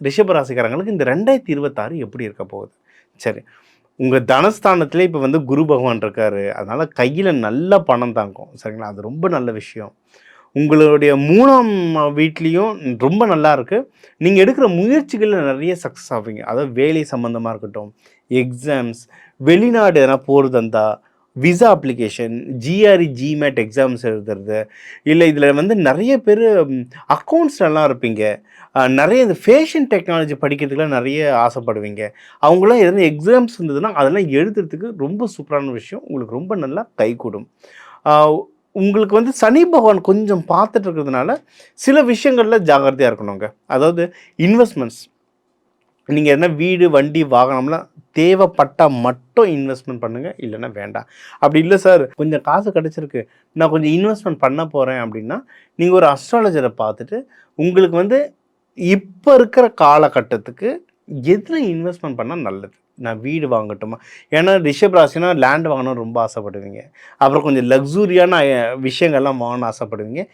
ரிஷபராசிக்காரங்களுக்கு இந்த 2026 எப்படி இருக்க போகுது? சரி. உங்க தனஸ்தானத்திலே இப்ப வந்து குரு பகவான் இருக்காரு. அதனால கையில நல்ல பணம் தாங்கும். சரிங்களா? அது ரொம்ப நல்ல விஷயம். உங்களுடைய 3ஆம் வீட்லயும் ரொம்ப நல்லா இருக்கு. நீங்க எடுக்கிற முயற்சிகள்ல நெறைய சக்சஸ் ஆவீங்க. அதாவது வேலை சம்மந்தமா இருக்கட்டும், எக்ஸாம்ஸ், வெளிநாடு எதனா போறதா இருந்தா, visa application, GRE, GMAT exams எழுதுறது, இல்ல இதுல வந்து நெறைய பேரு அக்கவுண்ட்ஸ்லலாம் இருப்பீங்க. நெறைய இந்த ஃபேஷன் டெக்னாலஜி படிக்கிறதுக்குலாம் நெறைய ஆசைப்படுவீங்க. அவங்கலாம் எதனா எக்ஸாம்ஸ் இருந்ததுன்னா, அதெல்லாம் எழுதுறதுக்கு ரொம்ப சூப்பரான விஷயம். உங்களுக்கு ரொம்ப நல்லா கைகூடும். ஆ உங்களுக்கு வந்து சனி பகவான் கொஞ்சம் பார்த்துட்டு இருக்கிறதுனால, சில விஷயங்கள்ல ஜாக்கிரதையா இருக்கணுங்க. அதாவது இன்வெஸ்ட்மென்ட்ஸ். நீங்க எதனா வீடு, வண்டி, வாகனம்லாம் தேவைப்பட்டா மட்டும் இன்வெஸ்ட்மென்ட் பண்ணுங்க. இல்லன்னா வேண்டாம். அப்படி இல்ல சார், கொஞ்சம் காசு கிடைச்சிருக்கு. நான் கொஞ்சம் இன்வெஸ்ட்மென்ட் பண்ண போறேன் அப்படின்னா, நீங்க ஒரு அஸ்ட்ராலஜர பார்த்துட்டு, உங்களுக்கு வந்து இப்ப இருக்கிற காலகட்டத்துக்கு எதுல இன்வெஸ்ட்மென்ட் பண்ணா நல்லது? நான் வீடு வாங்கட்டுமா? ஏன்னா ரிஷப் ராசினா லேண்ட் வாங்கணும்னு ரொம்ப ஆசைப்படுவீங்க. அப்புறம் கொஞ்சம் லக்ஸூரியான விஷயங்கள்லாம் வாங்கணும்னு ஆசைப்படுவீங்க.